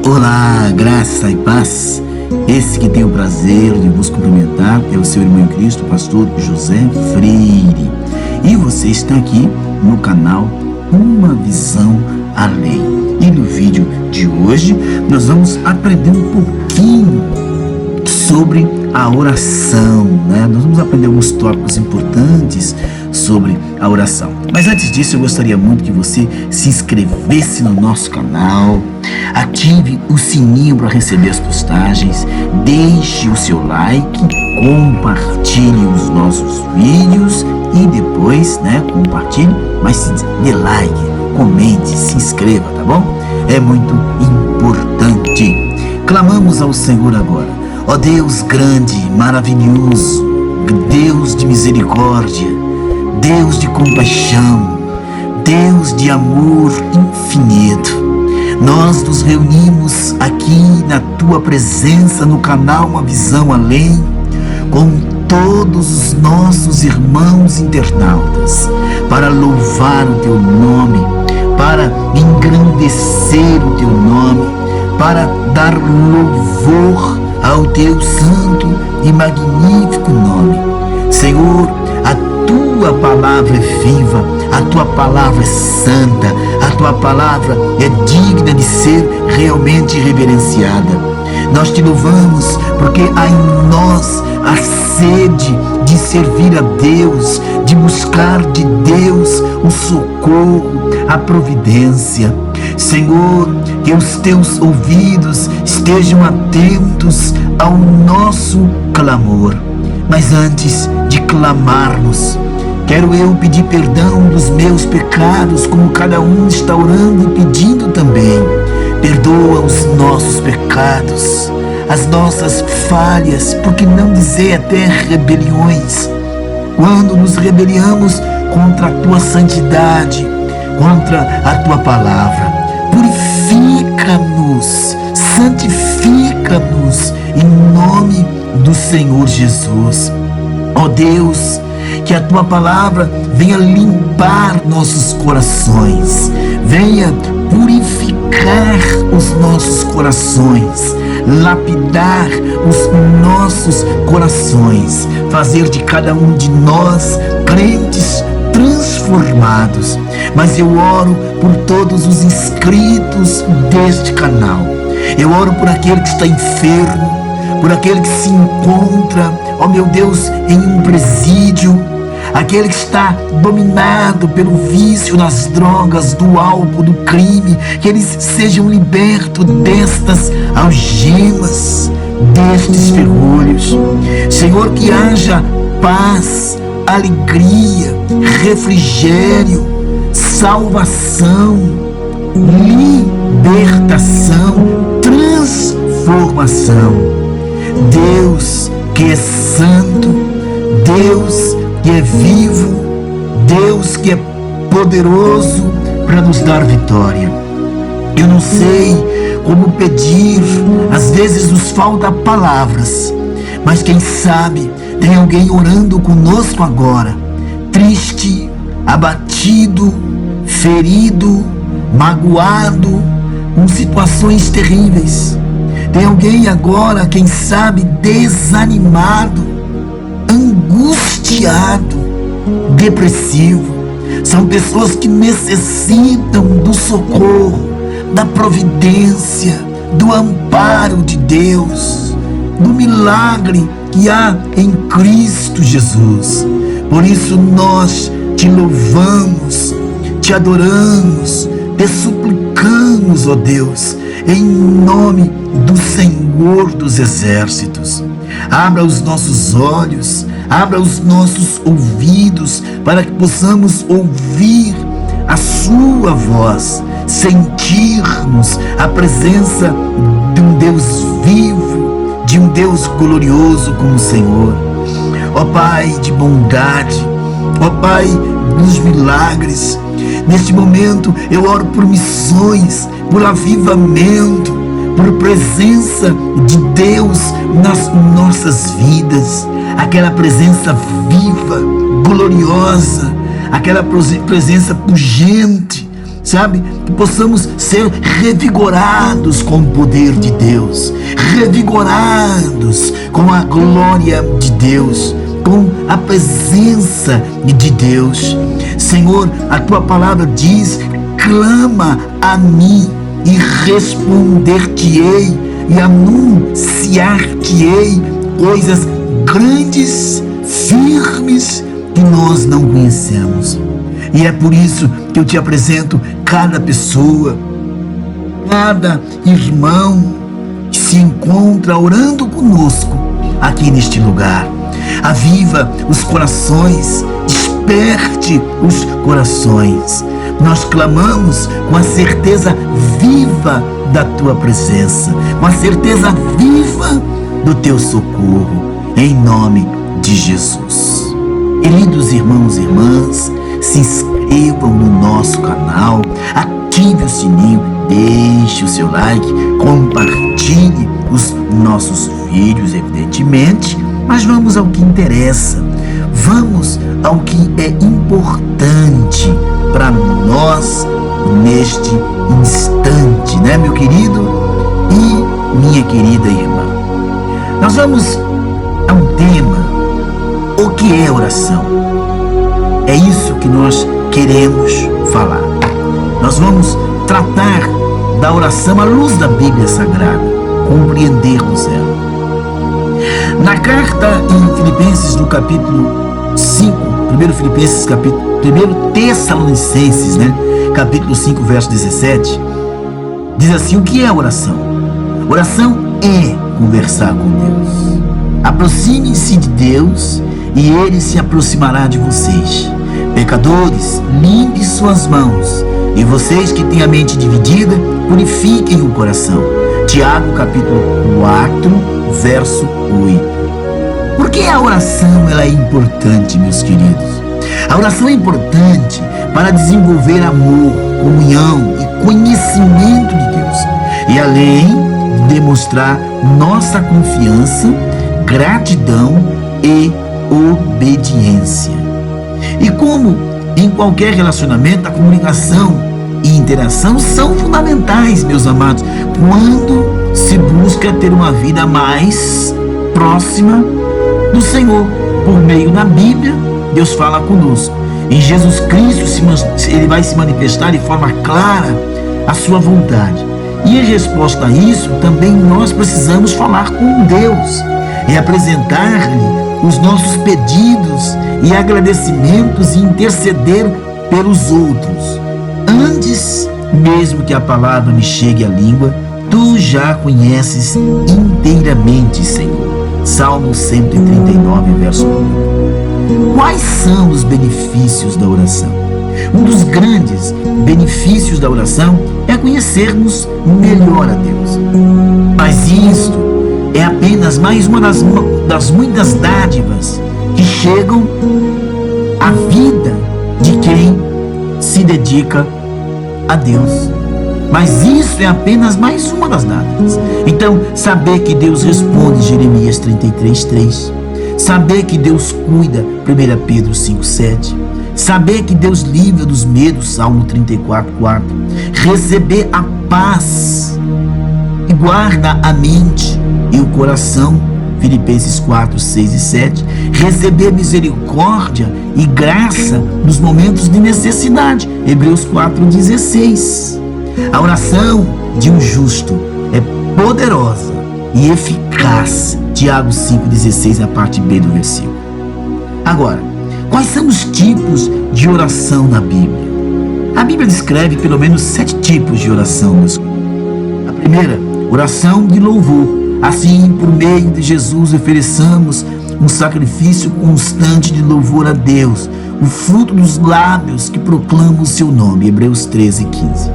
Olá, graça e paz. Esse que tem o prazer de vos cumprimentar é o seu irmão em Cristo, pastor José Freire. E você está aqui no canal Uma Visão Além. E no vídeo de hoje nós vamos aprender um pouquinho sobre a oração, né? Nós vamos aprender alguns tópicos importantes sobre a oração. Mas antes disso, eu gostaria muito que você se inscrevesse no nosso canal, ative o sininho para receber as postagens, deixe o seu like, compartilhe os nossos vídeos e depois, compartilhe, mas dê like, comente, se inscreva, tá bom? É muito importante. Clamamos ao Senhor agora. Ó Deus grande, maravilhoso, Deus de misericórdia, Deus de compaixão, Deus de amor infinito, nós nos reunimos aqui na Tua presença no canal Uma Visão Além, com todos os nossos irmãos internautas, para louvar o Teu nome, para engrandecer o Teu nome, para dar louvor ao Teu santo e magnífico nome. Senhor, a Tua palavra é viva, a Tua palavra é santa, a Tua palavra é digna de ser realmente reverenciada. Nós Te louvamos porque há em nós a sede de servir a Deus, de buscar de Deus o socorro, a providência. Senhor, que os Teus ouvidos estejam atentos ao nosso clamor. Mas antes de clamarmos, quero eu pedir perdão dos meus pecados, como cada um está orando e pedindo também. Perdoa os nossos pecados, as nossas falhas, por que não dizer até rebeliões, quando nos rebeliamos contra a Tua santidade, contra a Tua palavra. Purifica-nos, santifica-nos em nome do Senhor Jesus. Ó Deus, que a Tua palavra venha limpar nossos corações, venha purificar os nossos corações, lapidar os nossos corações, fazer de cada um de nós crentes transformados. Mas eu oro por todos os inscritos deste canal. Eu oro por aquele que está enfermo, por aquele que se encontra, ó meu Deus, em um presídio, aquele que está dominado pelo vício nas drogas, do álcool, do crime, que eles sejam libertos destas algemas, destes ferrolhos. Senhor, que haja paz, alegria, refrigério, salvação, libertação, transformação. Deus que é santo, Deus que é vivo, Deus que é poderoso para nos dar vitória. Eu não sei como pedir, às vezes nos falta palavras, mas quem sabe tem alguém orando conosco agora, triste, abatido, ferido, magoado, com situações terríveis. Tem alguém agora, quem sabe, desanimado, angustiado, depressivo. São pessoas que necessitam do socorro, da providência, do amparo de Deus, do milagre que há em Cristo Jesus. Por isso nós Te louvamos, Te adoramos, Te suplicamos, ó Deus, em nome do Senhor dos Exércitos. Abra os nossos olhos, abra os nossos ouvidos, para que possamos ouvir a Sua voz, sentirmos a presença de um Deus vivo, de um Deus glorioso como o Senhor. Ó Pai de bondade, ó Pai dos milagres, neste momento eu oro por missões, por avivamento, por presença de Deus nas nossas vidas, aquela presença viva, gloriosa, aquela presença pungente, sabe? Que possamos ser revigorados com o poder de Deus, revigorados com a glória de Deus, com a presença de Deus. Senhor, a tua palavra diz: clama a mim e responder-te-ei e anunciar-te-ei coisas grandes, firmes, que nós não conhecemos. E é por isso que eu te apresento cada pessoa, cada irmão que se encontra orando conosco aqui neste lugar. Aviva os corações, desperte os corações. Nós clamamos com a certeza viva da tua presença, com a certeza viva do teu socorro, em nome de Jesus. Queridos irmãos e irmãs, se inscrevam no nosso canal, ative o sininho, deixe o seu like, compartilhe os nossos vídeos, evidentemente, mas vamos ao que interessa, vamos ao que é importante para nós neste instante, né, meu querido e minha querida irmã? Nós vamos a um tema: o que é oração? É isso que nós queremos falar. Nós vamos tratar da oração à luz da Bíblia Sagrada, compreendermos ela. Na carta em Filipenses, no capítulo 5, 1 Tessalonicenses, capítulo 5, verso 17, diz assim: o que é oração? Oração é conversar com Deus. Aproxime-se de Deus e Ele se aproximará de vocês. Pecadores, limpe suas mãos, e vocês que têm a mente dividida, purifiquem o coração. Tiago, capítulo 4, verso 8. Por que a oração ela é importante, meus queridos? A oração é importante para desenvolver amor, comunhão e conhecimento de Deus, e além de demonstrar nossa confiança, gratidão e obediência. E como em qualquer relacionamento, a comunicação e interação são fundamentais, meus amados, quando se busca ter uma vida mais próxima do Senhor. Por meio da Bíblia, Deus fala conosco. Em Jesus Cristo, Ele vai se manifestar de forma clara a sua vontade. E em resposta a isso, também nós precisamos falar com Deus e apresentar-lhe os nossos pedidos e agradecimentos e interceder pelos outros. Antes mesmo que a palavra me chegue à língua, tu já conheces inteiramente, Senhor. Salmo 139, verso 1. Quais são os benefícios da oração? Um dos grandes benefícios da oração é conhecermos melhor a Deus. Mas isto é apenas mais uma das muitas dádivas que chegam à vida de quem se dedica a Deus. Mas isso é apenas mais uma das dádivas. Então, saber que Deus responde, Jeremias 33:3. Saber que Deus cuida, 1 Pedro 5:7. Saber que Deus livra dos medos, Salmo 34:4. Receber a paz e guarda a mente e o coração, Filipenses 4:6 e 7. Receber misericórdia e graça nos momentos de necessidade, Hebreus 4:16. A oração de um justo é poderosa e eficaz, Tiago 5:16, a parte B do versículo. Agora, quais são os tipos de oração na Bíblia? A Bíblia descreve pelo menos 7 tipos de oração. A primeira, oração de louvor. Assim, por meio de Jesus, ofereçamos um sacrifício constante de louvor a Deus, o fruto dos lábios que proclamam o seu nome, Hebreus 13:15.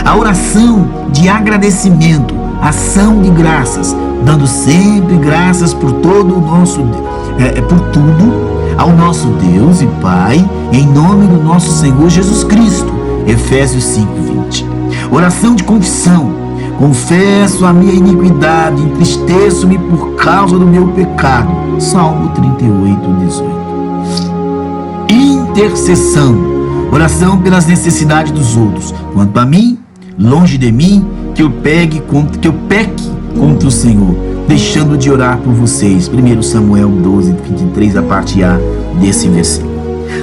A oração de agradecimento, ação de graças, dando sempre graças por tudo ao nosso Deus e Pai, em nome do nosso Senhor Jesus Cristo, Efésios 5:20. Oração de confissão: confesso a minha iniquidade, entristeço-me por causa do meu pecado, Salmo 38:18. intercessão, oração pelas necessidades dos outros. Quanto a mim, longe de mim que eu peque contra o Senhor, deixando de orar por vocês. 1 Samuel 12, 23, a parte A desse versículo.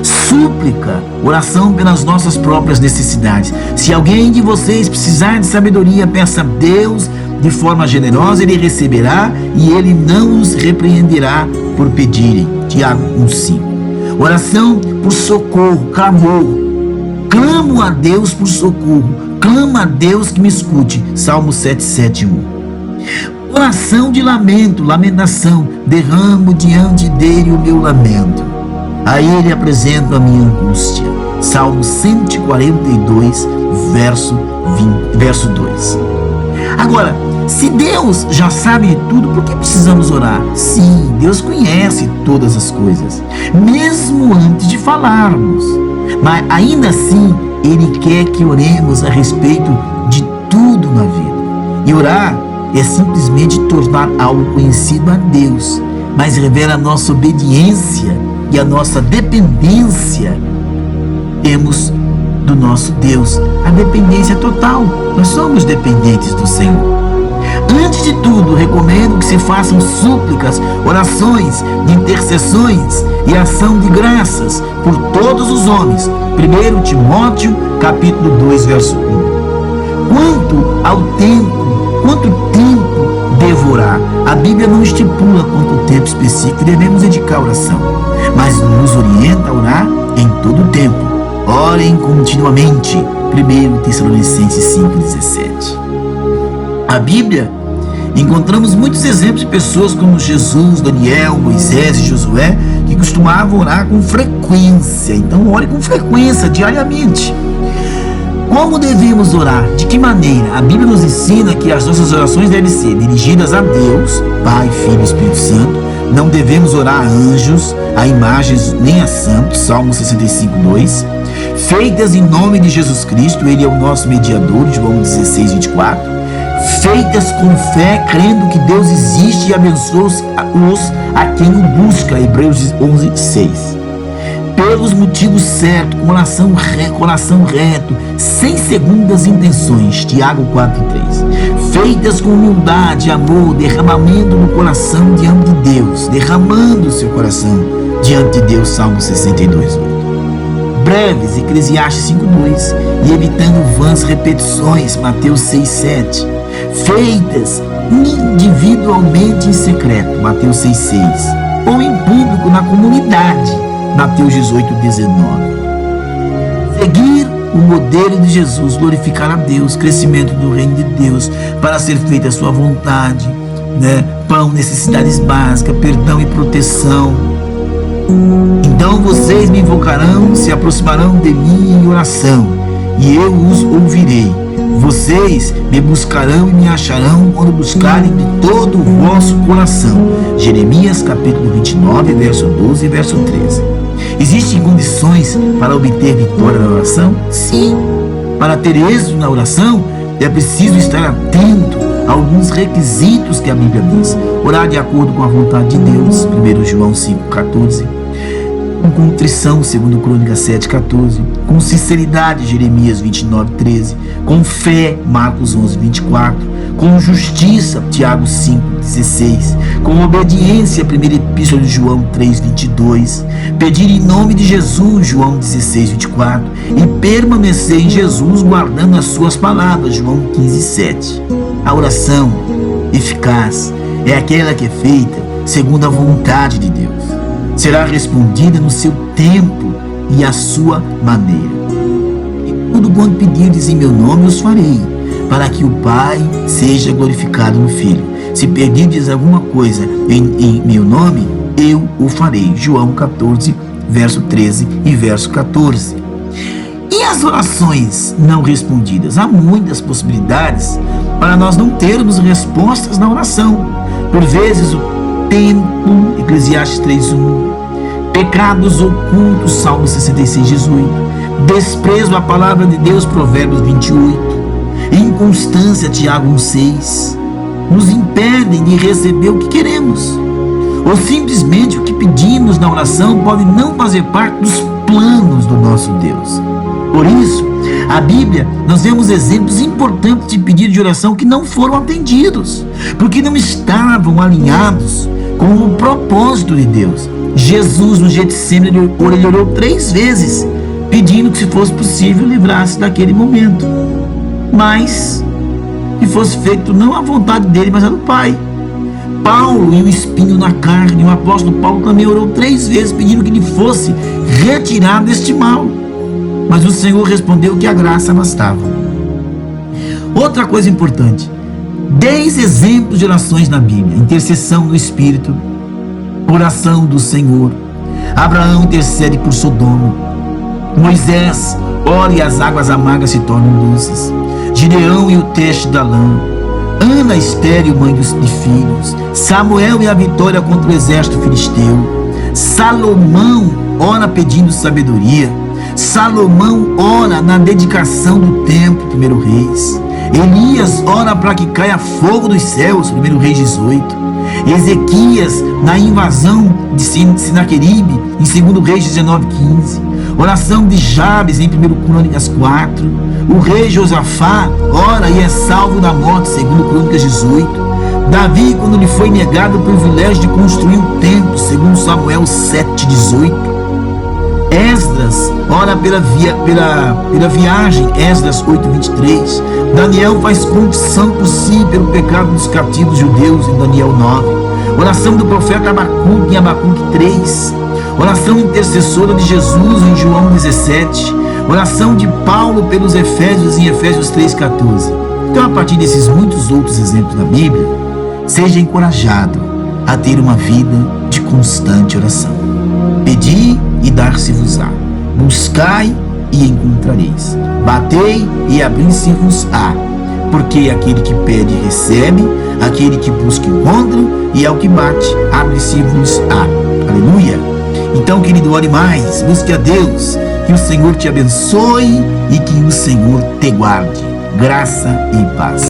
Súplica, oração pelas nossas próprias necessidades. Se alguém de vocês precisar de sabedoria, peça a Deus de forma generosa, Ele receberá e Ele não os repreenderá por pedirem. Tiago 1,5. Oração por socorro, clamor. Clamo a Deus por socorro, clama a Deus que me escute. Salmo 7,7,1. Oração de lamento, lamentação. Derramo diante dele o meu lamento, a ele apresento a minha angústia. Salmo 142, verso 2. Agora, se Deus já sabe de tudo, por que precisamos orar? Sim, Deus conhece todas as coisas, mesmo antes de falarmos. Mas ainda assim, Ele quer que oremos a respeito de tudo na vida. E orar é simplesmente tornar algo conhecido a Deus, mas revela a nossa obediência e a nossa dependência. Temos do nosso Deus a dependência total. Nós somos dependentes do Senhor. Antes de tudo, recomendo que se façam súplicas, orações, intercessões e ação de graças por todos os homens. 1 Timóteo, capítulo 2, verso 1. Quanto tempo devo orar? A Bíblia não estipula quanto tempo específico devemos dedicar à oração, mas nos orienta a orar em todo o tempo. Orem continuamente. 1 Tessalonicenses 5,17. A Bíblia, encontramos muitos exemplos de pessoas como Jesus, Daniel, Moisés e Josué, que costumavam orar com frequência. Então ore com frequência, diariamente. Como devemos orar? De que maneira? A Bíblia nos ensina que as nossas orações devem ser dirigidas a Deus, Pai, Filho e Espírito Santo. Não devemos orar a anjos, a imagens, nem a santos. Salmo 65,2. Feitas em nome de Jesus Cristo, Ele é o nosso mediador. João 16,24. Feitas com fé, crendo que Deus existe e abençoa-os a quem o busca. Hebreus 11,6. Pelos motivos certos, coração reto, sem segundas intenções. Tiago 4,3. Feitas com humildade, amor, derramamento no coração diante de Deus, derramando o seu coração diante de Deus. Salmo 62,8. Breves, Eclesiastes 5,2. E evitando vãs repetições. Mateus 6,7. Feitas individualmente em secreto. Mateus 6,6. Ou em público na comunidade. Mateus 18,19. Seguir o modelo de Jesus, glorificar a Deus, crescimento do reino de Deus, para ser feita a sua vontade, pão, necessidades básicas, perdão e proteção. Então vocês me invocarão, se aproximarão de mim em oração, e eu os ouvirei. Vocês me buscarão e me acharão quando buscarem de todo o vosso coração. Jeremias capítulo 29, verso 12 e verso 13. Existem condições para obter vitória na oração? Sim. Para ter êxito na oração, é preciso estar atento a alguns requisitos que a Bíblia diz. Orar de acordo com a vontade de Deus, 1 João 5,14. Com contrição, 2 Crônicas 7,14. Com sinceridade, Jeremias 29,13. Com fé, Marcos 11,24. Com justiça, Tiago 5,16. Com obediência, 1 Epístola de João 3,22. Pedir em nome de Jesus, João 16,24. E permanecer em Jesus, guardando as suas palavras, João 15,7. A oração eficaz é aquela que é feita segundo a vontade de Deus. Será respondida no seu tempo e à sua maneira. E tudo quanto pedirdes em meu nome os farei, para que o Pai seja glorificado no Filho. Se pedirdes alguma coisa em meu nome, eu o farei. João 14, verso 13 e verso 14. E as orações não respondidas? Há muitas possibilidades para nós não termos respostas na oração. Por vezes o tempo, Eclesiastes 3,1. Pecados ocultos, Salmo 66,18. Desprezo à palavra de Deus, Provérbios 28. Inconstância, Tiago 1,6. Nos impedem de receber o que queremos. Ou simplesmente o que pedimos na oração pode não fazer parte dos planos do nosso Deus. Por isso, a Bíblia, nós vemos exemplos importantes de pedido de oração que não foram atendidos, porque não estavam alinhados com o propósito de Deus. Jesus, no Getsemane, ele orou 3 vezes, pedindo que, se fosse possível, livrasse daquele momento, mas que fosse feito não a vontade dele, mas a do Pai. Paulo, e o espinho na carne, o apóstolo Paulo também orou 3 vezes, pedindo que ele fosse retirado deste mal, mas o Senhor respondeu que a graça bastava. Outra coisa importante: 10 exemplos de orações na Bíblia: intercessão do Espírito, oração do Senhor. Abraão intercede por Sodoma. Moisés ora e as águas amargas se tornam doces. Gideão e o teste da lã. Ana estéril, mãe de filhos. Samuel e a vitória contra o exército filisteu. Salomão ora pedindo sabedoria. Salomão ora na dedicação do templo, 1 Reis. Elias ora para que caia fogo dos céus, 1 Reis 18. Ezequias na invasão de Sinaqueribe, em 2 Reis 19:15. Oração de Jabes em 1 Crônicas 4. O rei Josafá ora e é salvo da morte, 2 Crônicas 18. Davi, quando lhe foi negado o privilégio de construir o templo, 2 Samuel 7:18. Esdras ora pela viagem, Esdras 8:23. Daniel faz confissão por si e pelo pecado dos cativos judeus, em Daniel 9. Oração do profeta Abacuque, em Abacuque 3. Oração intercessora de Jesus, em João 17. Oração de Paulo pelos Efésios, em Efésios 3:14. Então, a partir desses muitos outros exemplos da Bíblia, seja encorajado a ter uma vida de constante oração. Pedi e dar-se-vos-á. Buscai e encontrareis. Batei e abrir-se-vos-á. Porque aquele que pede recebe, aquele que busca encontra, e ao que bate abre-se-vos-á. Aleluia! Então, querido, ore mais, busque a Deus, que o Senhor te abençoe e que o Senhor te guarde. Graça e paz.